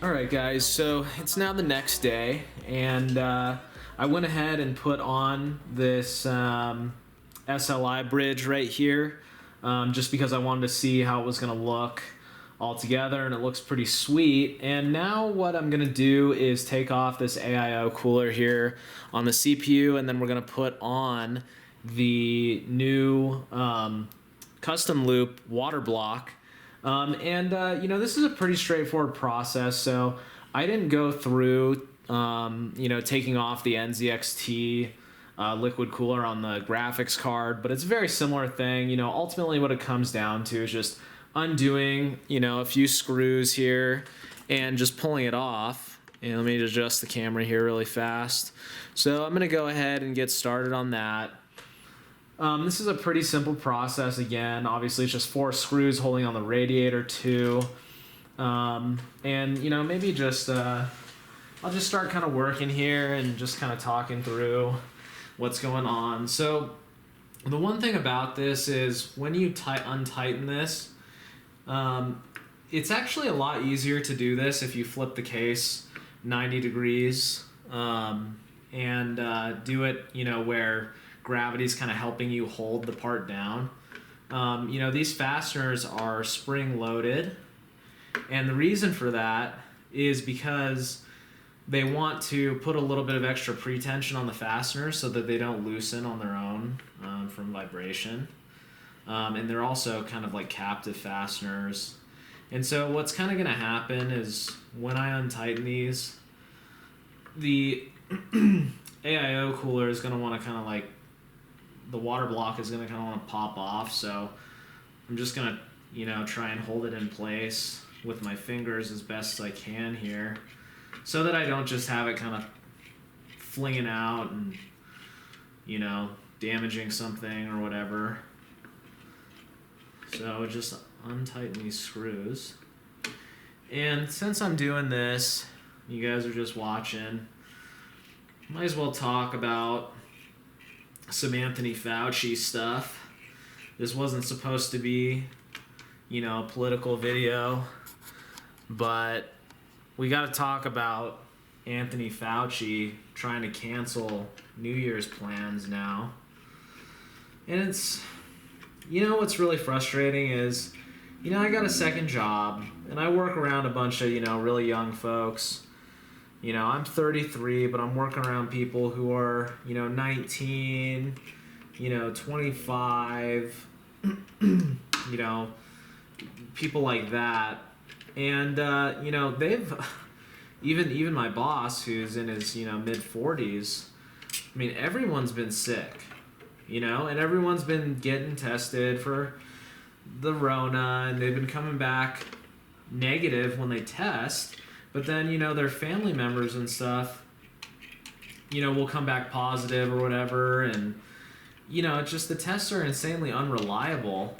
Alright guys, so it's now the next day, and I went ahead and put on this SLI bridge right here, just because I wanted to see how it was going to look all together, and it looks pretty sweet. And now what I'm going to do is take off this AIO cooler here on the CPU, and then we're going to put on the new custom loop water block. This is a pretty straightforward process, so I didn't go through, taking off the NZXT liquid cooler on the graphics card, but it's a very similar thing. Ultimately what it comes down to is just undoing, a few screws here and just pulling it off. And let me adjust the camera here really fast. So I'm going to go ahead and get started on that. This is a pretty simple process. Again, obviously it's just 4 screws holding on the radiator too. Maybe just, I'll just start kind of working here and just kind of talking through what's going on. So the one thing about this is when you untighten this, it's actually a lot easier to do this if you flip the case 90 degrees and do it, where gravity's kind of helping you hold the part down. These fasteners are spring loaded, and the reason for that is because they want to put a little bit of extra pretension on the fastener so that they don't loosen on their own from vibration. And they're also kind of like captive fasteners. And so what's kind of going to happen is when I untighten these, the AIO cooler is going to want to kind of like, the water block is going to kind of want to pop off. So I'm just going to, try and hold it in place with my fingers as best as I can here, so that I don't just have it kind of flinging out and, damaging something or whatever. So just untighten these screws. And since I'm doing this, you guys are just watching, might as well talk about some Anthony Fauci stuff. This wasn't supposed to be, a political video, but we got to talk about Anthony Fauci trying to cancel New Year's plans now. And it's, what's really frustrating is, I got a second job and I work around a bunch of, really young folks. I'm 33, but I'm working around people who are, 19, 25, people like that. And, they've, even my boss who's in his, mid 40s, everyone's been sick, and everyone's been getting tested for the Rona, and they've been coming back negative when they test. But then, their family members and stuff, will come back positive or whatever. And, it's just the tests are insanely unreliable.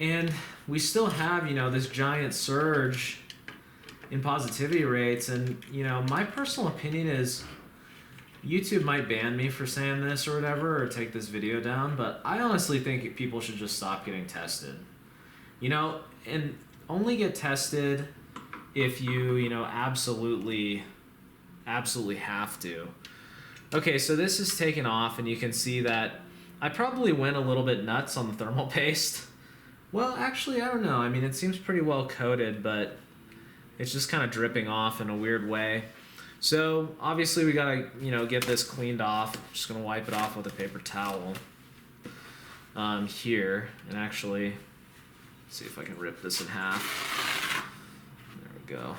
And we still have, this giant surge in positivity rates. And, my personal opinion is YouTube might ban me for saying this or whatever, or take this video down. But I honestly think people should just stop getting tested. And only get tested if you, absolutely have to. Okay, so this is taken off, and you can see that I probably went a little bit nuts on the thermal paste. Well, actually, I don't know. It seems pretty well coated, but it's just kind of dripping off in a weird way. So obviously we gotta, get this cleaned off. I'm just gonna wipe it off with a paper towel here, and actually see if I can rip this in half. Go.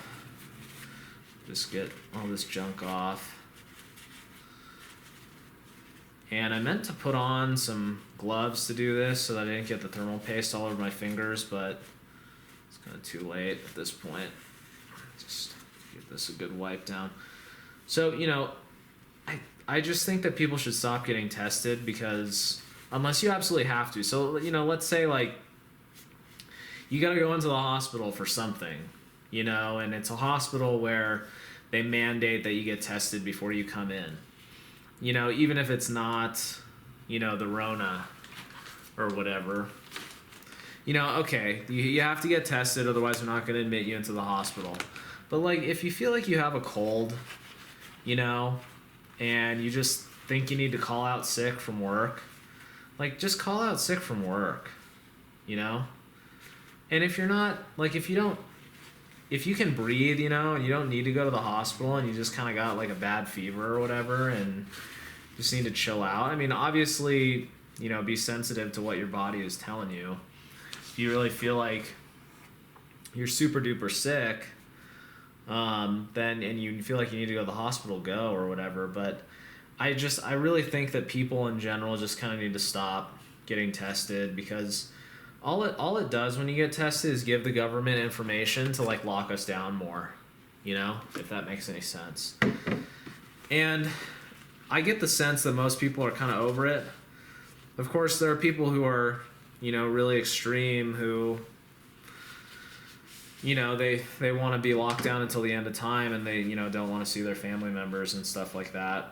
Just get all this junk off. And I meant to put on some gloves to do this so that I didn't get the thermal paste all over my fingers, but it's kind of too late at this point. Just give this a good wipe down. So, I just think that people should stop getting tested, because unless you absolutely have to. So, let's say like you got to go into the hospital for something. And it's a hospital where they mandate that you get tested before you come in. Even if it's not, the Rona or whatever. Okay, you have to get tested, otherwise we're not going to admit you into the hospital. But like, if you feel like you have a cold, and you just think you need to call out sick from work, like, just call out sick from work, And if you're not, like, if you can breathe, and you don't need to go to the hospital, and you just kind of got like a bad fever or whatever, and just need to chill out. I mean, obviously, be sensitive to what your body is telling you. If you really feel like you're super duper sick, then, and you feel like you need to go to the hospital, go, or whatever. But I really think that people in general just kind of need to stop getting tested, because all it does when you get tested is give the government information to like lock us down more, if that makes any sense. And I get the sense that most people are kind of over it. Of course, there are people who are, really extreme, who, they want to be locked down until the end of time, and they, don't want to see their family members and stuff like that.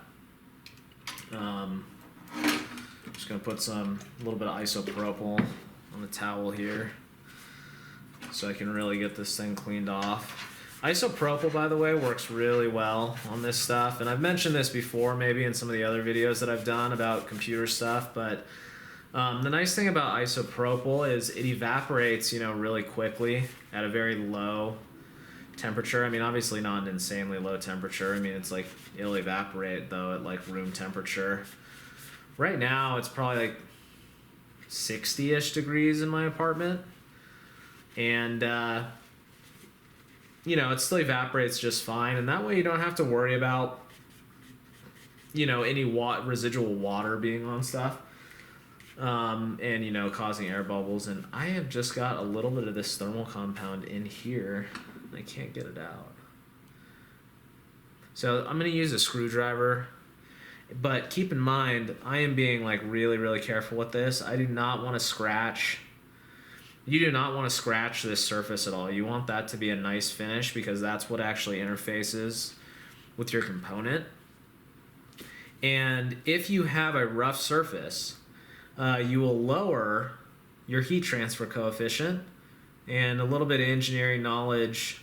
Just going to put a little bit of isopropyl on the towel here so I can really get this thing cleaned off. Isopropyl, by the way, works really well on this stuff, and I've mentioned this before maybe in some of the other videos that I've done about computer stuff, but the nice thing about isopropyl is it evaporates, really quickly at a very low temperature. I mean, obviously not an insanely low temperature. I mean, it's like, it'll evaporate though at like room temperature. Right now it's probably like 60-ish degrees in my apartment, and it still evaporates just fine, and that way you don't have to worry about any residual water being on stuff, and causing air bubbles. And I have just got a little bit of this thermal compound in here, and I can't get it out, so I'm going to use a screwdriver. But keep in mind, I am being like really, really careful with this. I do not want to scratch. You do not want to scratch this surface at all. You want that to be a nice finish, because that's what actually interfaces with your component. And if you have a rough surface, you will lower your heat transfer coefficient. And a little bit of engineering knowledge,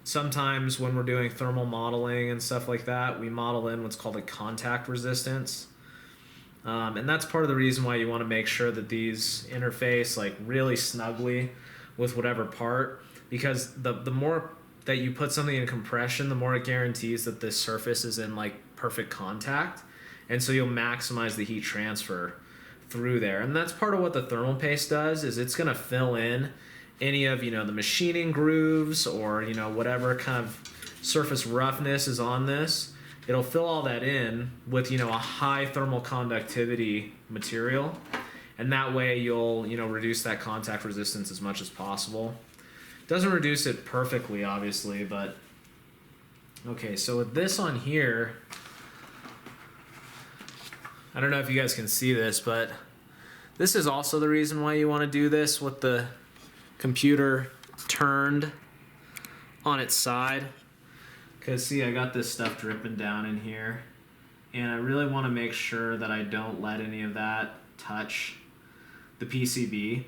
sometimes when we're doing thermal modeling and stuff like that, we model in what's called a contact resistance. And that's part of the reason why you want to make sure that these interface like really snugly with whatever part, because the more that you put something in compression, the more it guarantees that this surface is in like perfect contact. And so you'll maximize the heat transfer through there. And that's part of what the thermal paste does, is it's going to fill in any of the machining grooves, or whatever kind of surface roughness is on this. It'll fill all that in with a high thermal conductivity material, and that way you'll reduce that contact resistance as much as possible. Doesn't reduce it perfectly, obviously, but okay. So with this on here, I don't know if you guys can see this, but this is also the reason why you want to do this with the computer turned on its side, because see, I got this stuff dripping down in here, and I really want to make sure that I don't let any of that touch the PCB.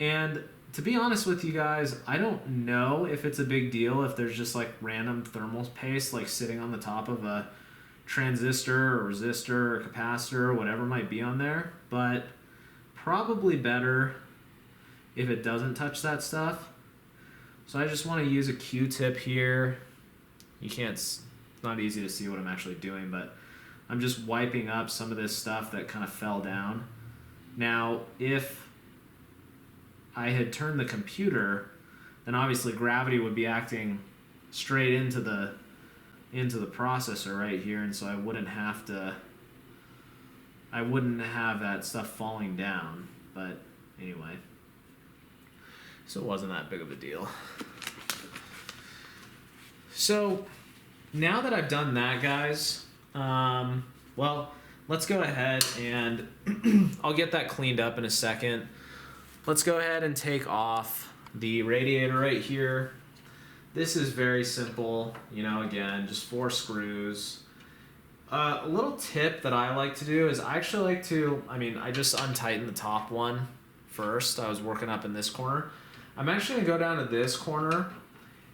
And to be honest with you guys, I don't know if it's a big deal if there's just like random thermal paste like sitting on the top of a transistor or resistor or capacitor or whatever might be on there, but probably better if it doesn't touch that stuff. So I just want to use a Q-tip here. It's not easy to see what I'm actually doing, but I'm just wiping up some of this stuff that kind of fell down. Now, if I had turned the computer, then obviously gravity would be acting straight into the processor right here, and so I wouldn't have that stuff falling down. But anyway, so it wasn't that big of a deal. So now that I've done that, guys, well, let's go ahead and I'll get that cleaned up in a second. Let's go ahead and take off the radiator right here. This is very simple, again, just 4 screws. A little tip that I like to do is I just untighten the top one first. I was working up in this corner. I'm actually going to go down to this corner,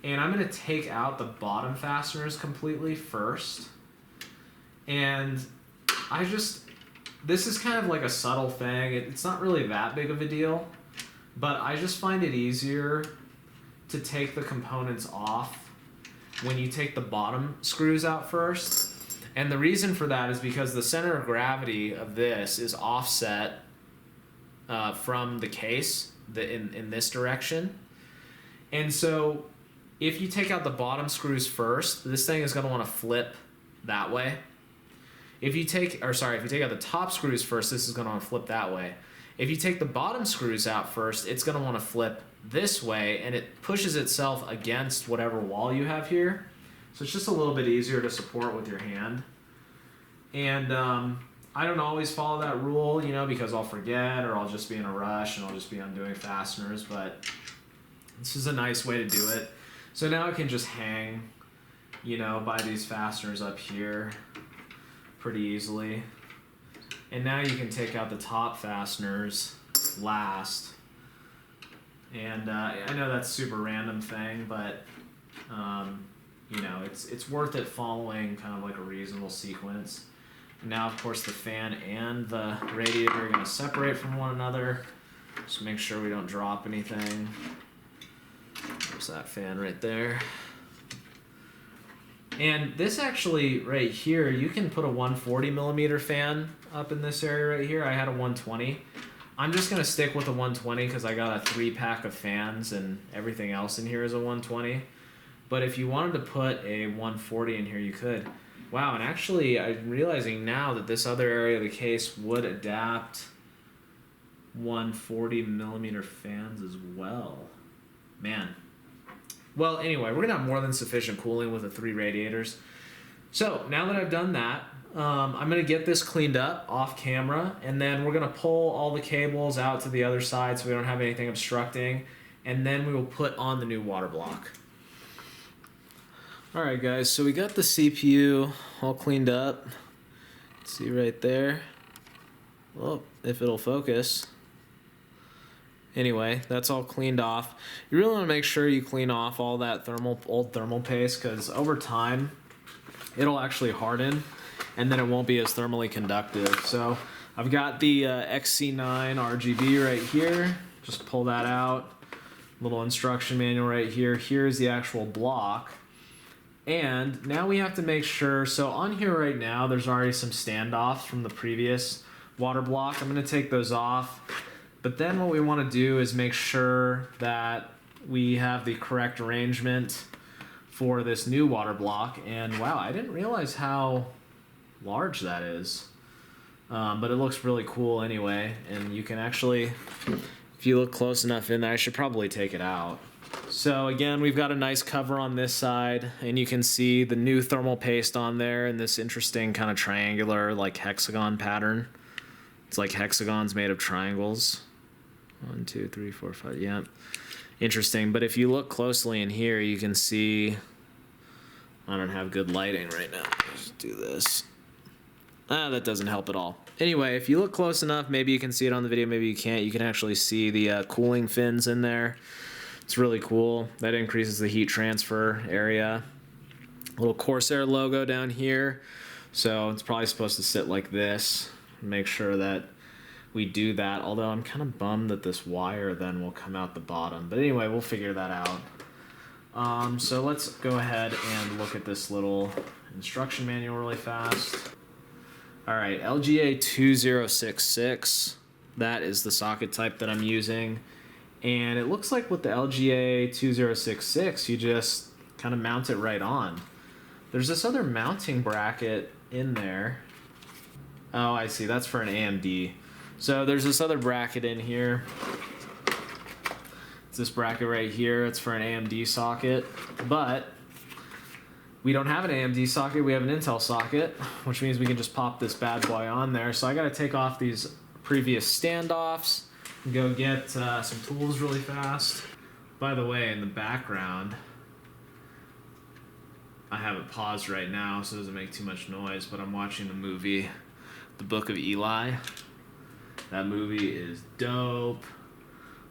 and I'm going to take out the bottom fasteners completely first. And this is kind of like a subtle thing. It's not really that big of a deal, but I just find it easier to take the components off when you take the bottom screws out first. And the reason for that is because the center of gravity of this is offset from the case in this direction. And so if you take out the bottom screws first, this thing is going to want to flip that way. If you take out the top screws first, this is going to want to flip that way. If you take the bottom screws out first, it's going to want to flip this way, and it pushes itself against whatever wall you have here. So it's just a little bit easier to support with your hand. And I don't always follow that rule, because I'll forget, or I'll just be in a rush and I'll just be undoing fasteners, but this is a nice way to do it. So now I can just hang, by these fasteners up here pretty easily. And now you can take out the top fasteners last. And I know that's a super random thing, but it's worth it following kind of like a reasonable sequence. Now, of course, the fan and the radiator are going to separate from one another. Just make sure we don't drop anything. There's that fan right there. And this actually, right here, you can put a 140 millimeter fan up in this area right here. I had a 120. I'm just going to stick with a 120 because I got a 3-pack of fans and everything else in here is a 120. But if you wanted to put a 140 in here, you could. Wow, and actually I'm realizing now that this other area of the case would adapt 140 millimeter fans as well. Man. Well, anyway, we're going to have more than sufficient cooling with the 3 radiators. So now that I've done that, I'm going to get this cleaned up off camera, and then we're going to pull all the cables out to the other side so we don't have anything obstructing, and then we will put on the new water block. Alright guys, so we got the CPU all cleaned up. See right there. Well, if it'll focus. Anyway, that's all cleaned off. You really want to make sure you clean off all that old thermal paste, because over time it'll actually harden and then it won't be as thermally conductive. So I've got the XC9 RGB right here. Just pull that out. Little instruction manual right here. Here's the actual block. And now we have to make sure, so on here right now there's already some standoffs from the previous water block. I'm going to take those off. But then what we want to do is make sure that we have the correct arrangement for this new water block. And wow, I didn't realize how large that is. But it looks really cool anyway. And you can actually, if you look close enough in there, I should probably take it out. So again, we've got a nice cover on this side, and you can see the new thermal paste on there in this interesting kind of triangular, like hexagon pattern. It's like hexagons made of triangles. 1, 2, 3, 4, 5, yeah. Interesting, but if you look closely in here, you can see, I don't have good lighting right now. Let's do this. That doesn't help at all. Anyway, if you look close enough, maybe you can see it on the video, maybe you can't. You can actually see the cooling fins in there. It's really cool. That increases the heat transfer area. Little Corsair logo down here. So it's probably supposed to sit like this. Make sure that we do that. Although I'm kind of bummed that this wire then will come out the bottom. But anyway, we'll figure that out. So let's go ahead and look at this little instruction manual really fast. Alright, LGA 2066. That is the socket type that I'm using. And it looks like with the LGA 2066, you just kind of mount it right on. There's this other mounting bracket in there. Oh, I see. That's for an AMD. So there's this other bracket in here. It's this bracket right here. It's for an AMD socket. But we don't have an AMD socket. We have an Intel socket, which means we can just pop this bad boy on there. So I got to take off these previous standoffs. Go get some tools really fast. By the way, in the background, I have it paused right now so it doesn't make too much noise, but I'm watching the movie, The Book of Eli. That movie is dope.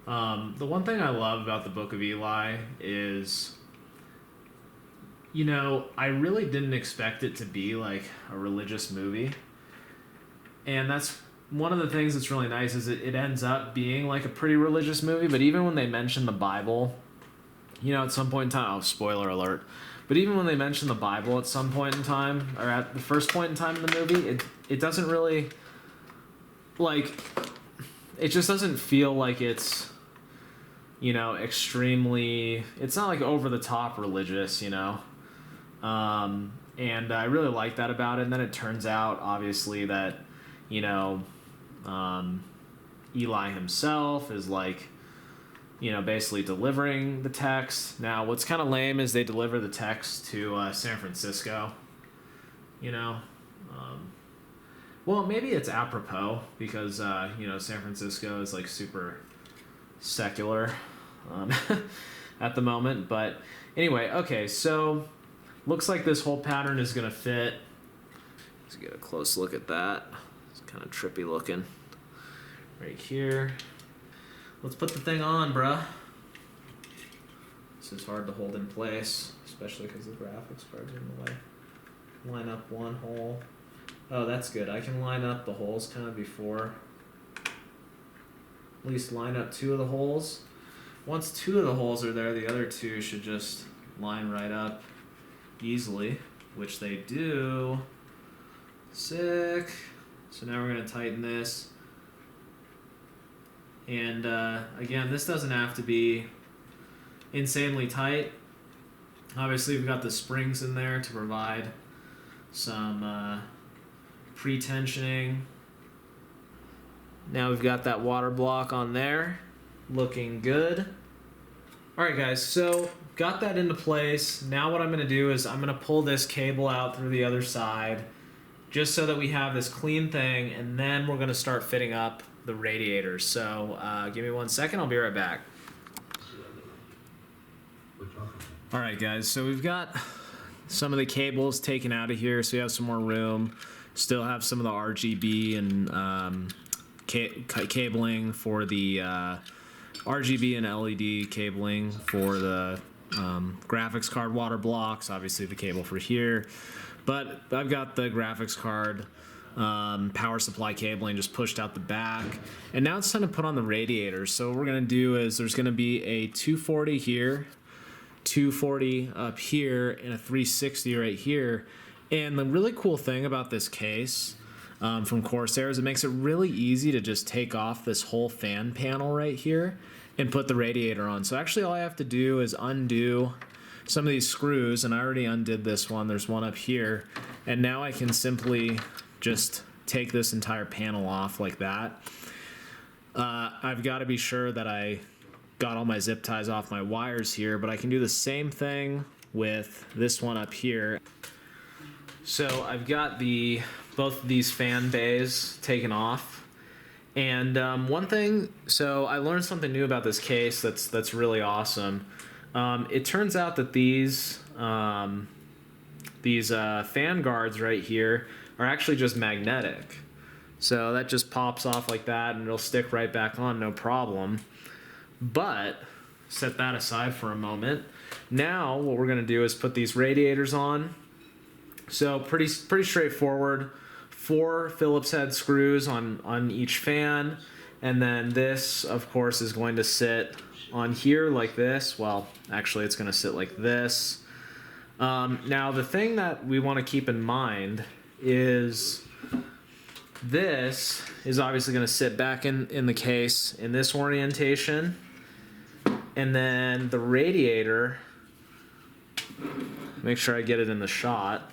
The one thing I love about the Book of Eli is, I really didn't expect it to be like a religious movie. And that's one of the things that's really nice is it ends up being like a pretty religious movie. But even when they mention the Bible, at some point in time, spoiler alert, but even when they mention the Bible at some point in time, or at the first point in time in the movie, it doesn't really, like, it just doesn't feel like it's, extremely, it's not like over the top religious, and I really like that about it. And then it turns out, obviously, that, Eli himself is like, basically delivering the text. Now, what's kind of lame is they deliver the text to San Francisco, well, maybe it's apropos because, San Francisco is like super secular at the moment. But anyway, okay, so looks like this whole pattern is going to fit. Let's get a close look at that. It's kind of trippy looking right here. Let's put the thing on, bruh. This is hard to hold in place, especially because the graphics card's in the way. Line up one hole. Oh, that's good. I can line up the holes kind of before. At least line up two of the holes. Once two of the holes are there, the other two should just line right up easily, which they do. Sick. So now we're going to tighten this. And again, this doesn't have to be insanely tight. Obviously, we've got the springs in there to provide some pre-tensioning. Now we've got that water block on there, looking good. All right, guys, so got that into place. Now what I'm going to do is I'm going to pull this cable out through the other side, just so that we have this clean thing, and then we're going to start fitting up the radiators. So give me 1 second, I'll be right back. All right, guys, so we've got some of the cables taken out of here, so we have some more room. Still have some of the RGB and cabling for the RGB and LED cabling for the graphics card water blocks, obviously the cable for here. But I've got the graphics card power supply cabling just pushed out the back. And now it's time to put on the radiators. So what we're going to do is there's going to be a 240 here, 240 up here, and a 360 right here. And the really cool thing about this case from Corsair is it makes it really easy to just take off this whole fan panel right here and put the radiator on. So actually all I have to do is undo some of these screws, and I already undid this one. There's one up here. And now I can simply just take this entire panel off like that. I've got to be sure that I got all my zip ties off my wires here, but I can do the same thing with this one up here. So I've got both of these fan bays taken off. And one thing, so I learned something new about this case that's really awesome. It turns out that these fan guards right here are actually just magnetic. So that just pops off like that and it'll stick right back on, no problem. But set that aside for a moment. Now what we're going to do is put these radiators on. So pretty straightforward. 4 Phillips head screws on each fan, and then this of course is going to sit on here like this. Well, actually it's going to sit like this. Now the thing that we want to keep in mind is this is obviously going to sit back in the case in this orientation, and then the radiator, make sure I get it in the shot.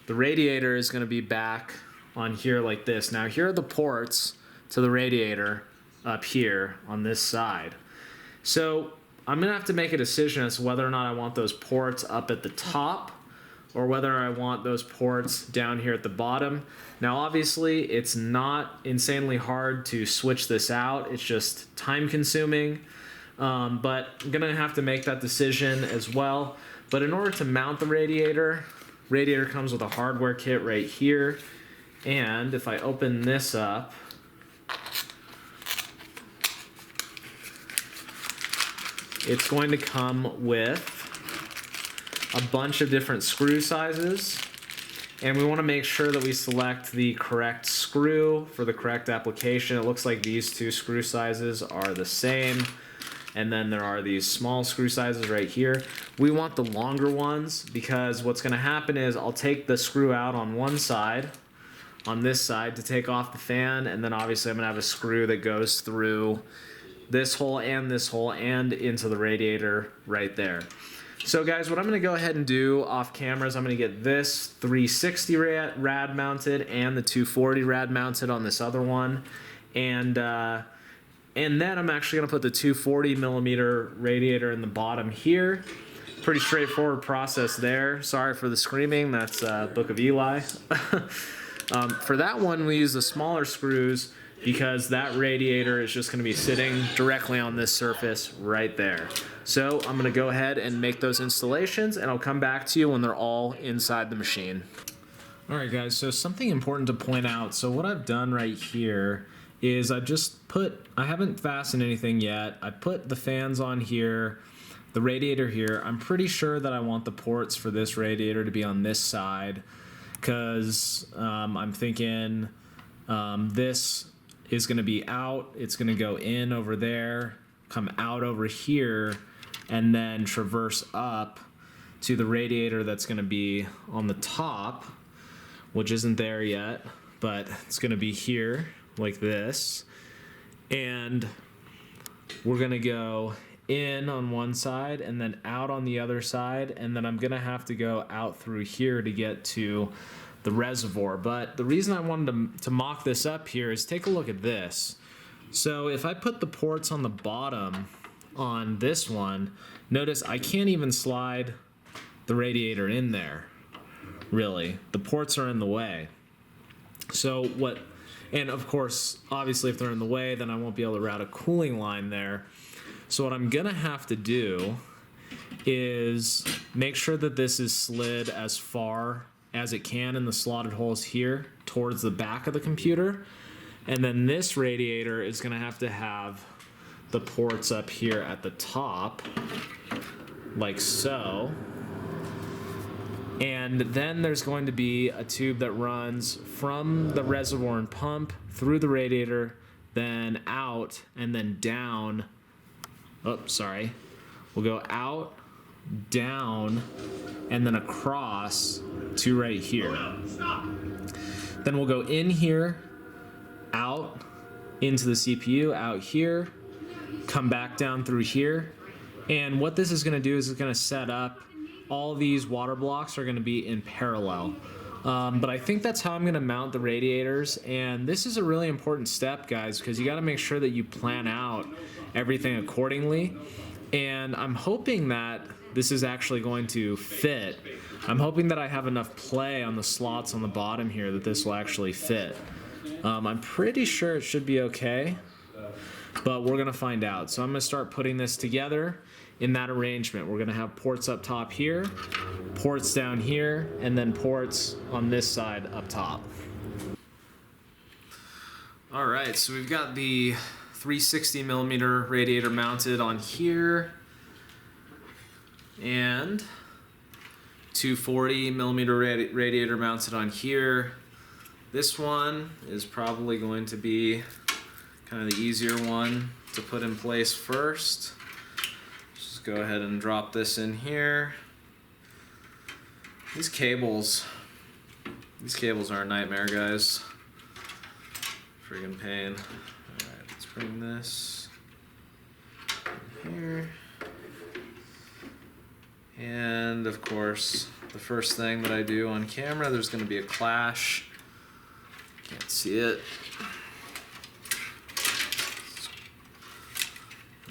The radiator is going to be back on here like this. Now here are the ports to the radiator up here on this side. So I'm going to have to make a decision as to whether or not I want those ports up at the top or whether I want those ports down here at the bottom. Now obviously it's not insanely hard to switch this out. It's just time consuming. But I'm going to have to make that decision as well. But in order to mount the radiator comes with a hardware kit right here. And if I open this up, it's going to come with a bunch of different screw sizes. And we want to make sure that we select the correct screw for the correct application. It looks like these two screw sizes are the same. And then there are these small screw sizes right here. We want the longer ones because what's going to happen is I'll take the screw out on one side, on this side, to take off the fan, and then obviously I'm going to have a screw that goes through this hole and into the radiator right there. So guys, what I'm going to go ahead and do off camera is I'm going to get this 360 rad mounted and the 240 rad mounted on this other one, and then I'm actually going to put the 240 millimeter radiator in the bottom here. Pretty straightforward process there. Sorry for the screaming. That's Book of Eli. For that one, we use the smaller screws because that radiator is just going to be sitting directly on this surface right there. So I'm going to go ahead and make those installations, and I'll come back to you when they're all inside the machine. All right, guys, so something important to point out. So what I've done right here is I haven't fastened anything yet. I put the fans on here, the radiator here. I'm pretty sure that I want the ports for this radiator to be on this side because I'm thinking this is going to be out. It's going to go in over there, come out over here, and then traverse up to the radiator that's going to be on the top, which isn't there yet, but it's going to be here like this. And we're going to go in on one side and then out on the other side, and then I'm going to have to go out through here to get to the reservoir. But the reason I wanted to mock this up here is take a look at this. So if I put the ports on the bottom on this one, notice I can't even slide the radiator in there, really. The ports are in the way. And of course, obviously if they're in the way, then I won't be able to route a cooling line there. So what I'm gonna have to do is make sure that this is slid as far as it can in the slotted holes here towards the back of the computer. And then this radiator is gonna have to have the ports up here at the top, like so. And then there's going to be a tube that runs from the reservoir and pump through the radiator, then out, and then down. Oh, sorry. We'll go out, down, and then across to right here. Then we'll go in here, out, into the CPU, out here, come back down through here. And what this is going to do is it's going to set up all these water blocks are going to be in parallel. But I think that's how I'm going to mount the radiators. And this is a really important step, guys, because you got to make sure that you plan out everything accordingly. And I'm hoping that this is actually going to fit. I'm hoping that I have enough play on the slots on the bottom here that this will actually fit. I'm pretty sure it should be okay, but we're going to find out. So I'm going to start putting this together in that arrangement. We're going to have ports up top here, ports down here, and then ports on this side up top. All right, so we've got the 360 millimeter radiator mounted on here and 240 millimeter radiator mounted on here. This one is probably going to be kind of the easier one to put in place first. Just go ahead and drop this in here. These cables are a nightmare, guys. Friggin' pain. Alright, let's bring this in here. And of course, the first thing that I do on camera, there's going to be a clash. Can't see it.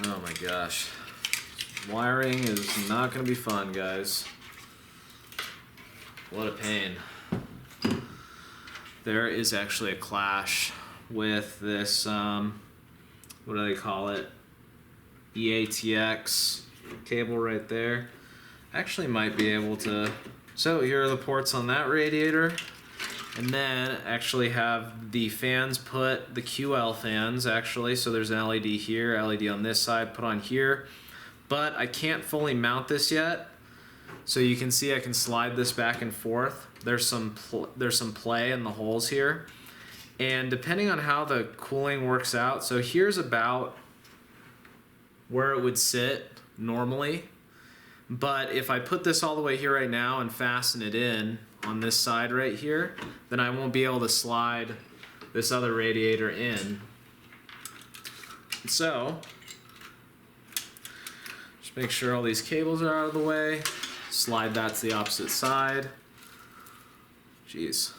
Oh my gosh. Wiring is not going to be fun, guys. What a pain. There is actually a clash with this, what do they call it? EATX cable right there. Actually might be able to, so here are the ports on that radiator, and then actually have the fans the QL fans actually, so there's an LED here, LED on this side, put on here, but I can't fully mount this yet. So you can see I can slide this back and forth. There's some play in the holes here. And depending on how the cooling works out, so here's about where it would sit normally. But if I put this all the way here right now and fasten it in on this side right here, then I won't be able to slide this other radiator in. So, just make sure all these cables are out of the way. Slide that to the opposite side. Jeez.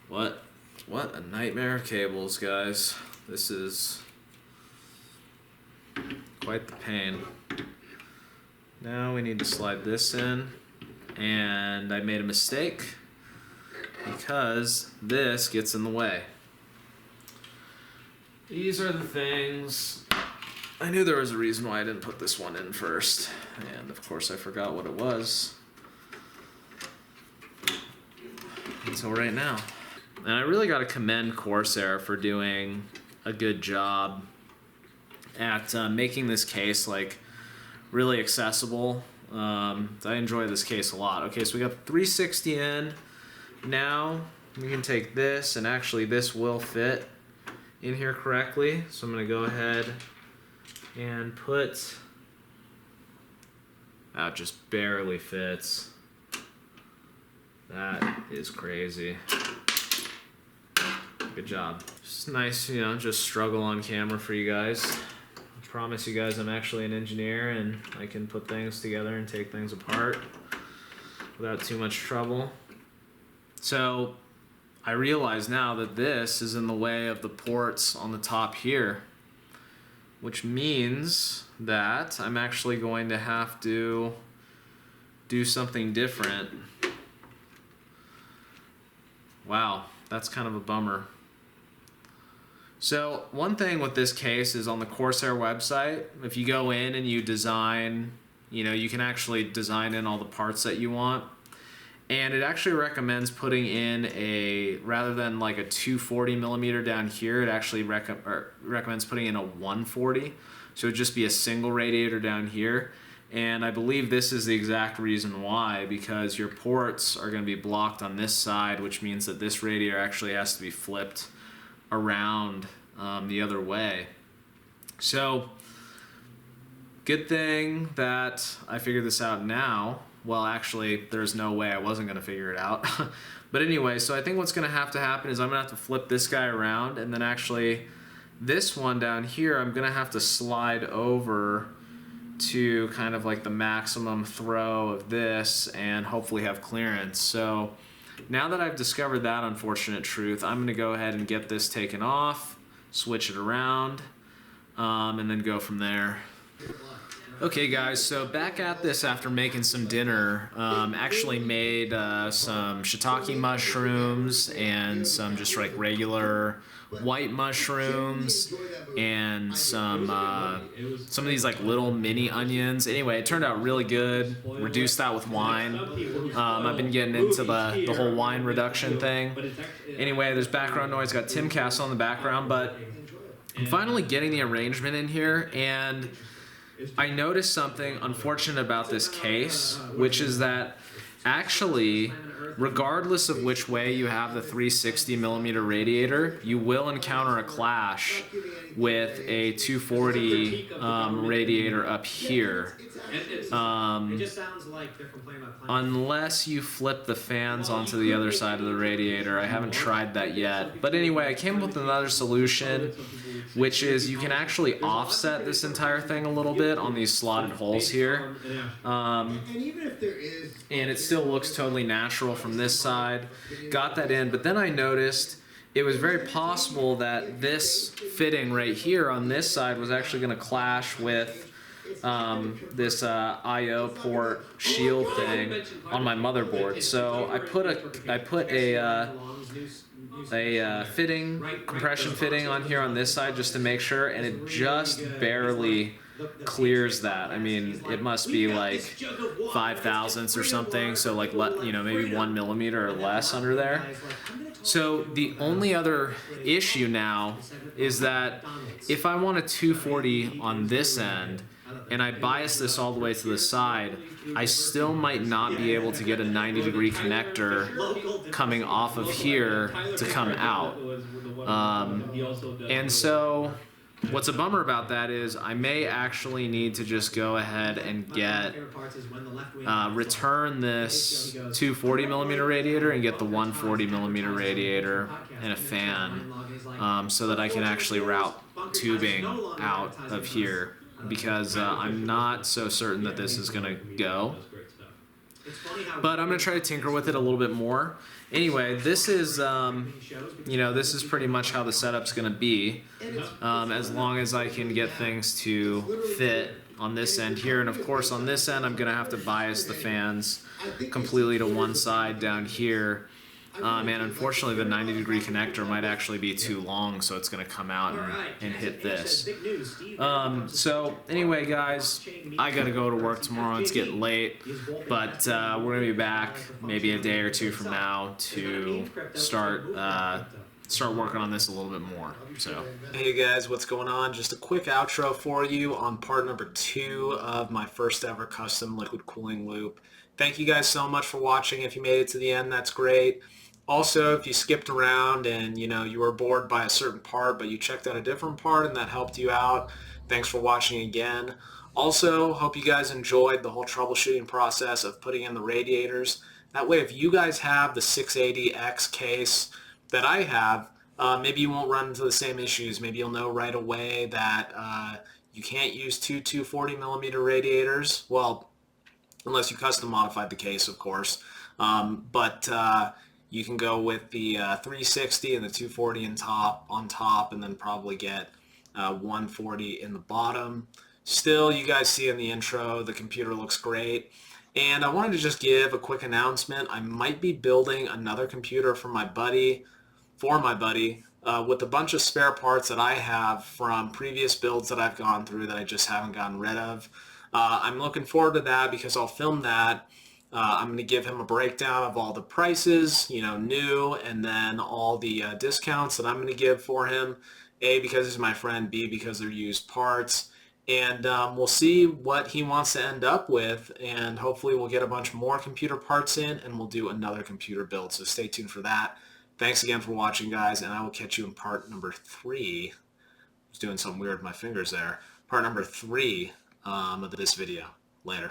What a nightmare of cables, guys. This is quite the pain. Now we need to slide this in, and I made a mistake because this gets in the way. These are the things. I knew there was a reason why I didn't put this one in first, and of course I forgot what it was until right now. And I really got to commend Corsair for doing a good job at making this case like really accessible. I enjoy this case a lot. Okay, so we got the 360 in. Now we can take this, and actually this will fit in here correctly. So I'm going to go ahead and put, that just barely fits. That is crazy. Good job. It's nice, you know, just struggle on camera for you guys. I promise you guys I'm actually an engineer and I can put things together and take things apart without too much trouble. So I realize now that this is in the way of the ports on the top here, which means that I'm actually going to have to do something different. Wow, that's kind of a bummer. So one thing with this case is on the Corsair website, if you go in and you design, you know, you can actually design in all the parts that you want. And it actually recommends putting in a, rather than like a 240 millimeter down here, it actually recommends putting in a 140. So it would just be a single radiator down here. And I believe this is the exact reason why, because your ports are going to be blocked on this side, which means that this radiator actually has to be flipped around the other way. So good thing that I figured this out now. Well, actually, there's no way I wasn't going to figure it out. But anyway, so I think what's going to happen is I'm going to have to flip this guy around, and then actually this one down here I'm going to have to slide over to kind of like the maximum throw of this and hopefully have clearance. So now that I've discovered that unfortunate truth, I'm going to go ahead and get this taken off, switch it around, and then go from there. Okay guys, so back at this after making some dinner. Actually made some shiitake mushrooms and some just like regular white mushrooms and some of these like little mini onions. Anyway, it turned out really good. Reduced that with wine. I've been getting into the whole wine reduction thing. Anyway, there's background noise. Got Tim Castle in the background, but I'm finally getting the arrangement in here, and I noticed something unfortunate about this case, which is that actually, regardless of which way you have the 360 millimeter radiator, you will encounter a clash with a 240 radiator up here. Unless you flip the fans onto the other side of the radiator. I haven't tried that yet. But anyway, I came up with another solution, which is you can actually offset this entire thing a little bit on these slotted holes here. And it still looks totally natural from this side. Got that in, but then I noticed it was very possible that this fitting right here on this side was actually going to clash with this I/O port shield thing on my motherboard. So I put a fitting, compression fitting on here on this side just to make sure, and it just barely clears that. I mean, it must be like 5 thousandths or something, so like maybe 1 millimeter or less under there. So the only other issue now is that if I want a 240 on this end and I bias this all the way to the side, I still might not be able to get a 90-degree connector coming off of here to come out. And so what's a bummer about that is I may actually need to just go ahead and get return this 240 millimeter radiator and get the 140 millimeter radiator and a fan, so that I can actually route tubing out of here, because I'm not so certain that this is gonna go. But I'm gonna try to tinker with it a little bit more. Anyway, this is this is pretty much how the setup's gonna be, as long as I can get things to fit on this end here. And of course on this end I'm gonna have to bias the fans completely to one side down here. And unfortunately the 90-degree connector might actually be too long, so it's going to come out and hit this. So anyway guys, I got to go to work tomorrow. It's getting late, but we're going to be back maybe a day or two from now to start working on this a little bit more. So hey guys, what's going on? Just a quick outro for you on part number 2 of my first ever custom liquid cooling loop. Thank you guys so much for watching. If you made it to the end, that's great. Also, if you skipped around and you were bored by a certain part but you checked out a different part and that helped you out, thanks for watching again. Also, hope you guys enjoyed the whole troubleshooting process of putting in the radiators. That way, if you guys have the 680X case that I have, maybe you won't run into the same issues. Maybe you'll know right away that you can't use two 240 millimeter radiators. Well, unless you custom modified the case, of course. You can go with the 360 and the 240 on top, and then probably get 140 in the bottom. Still, you guys see in the intro, the computer looks great. And I wanted to just give a quick announcement. I might be building another computer for my buddy, with a bunch of spare parts that I have from previous builds that I've gone through that I just haven't gotten rid of. I'm looking forward to that because I'll film that. I'm going to give him a breakdown of all the prices, new, and then all the discounts that I'm going to give for him. A, because he's my friend, B, because they're used parts. And we'll see what he wants to end up with, and hopefully we'll get a bunch more computer parts in and we'll do another computer build. So stay tuned for that. Thanks again for watching, guys, and I will catch you in part number 3. I was doing something weird with my fingers there. Part number 3 of this video. Later.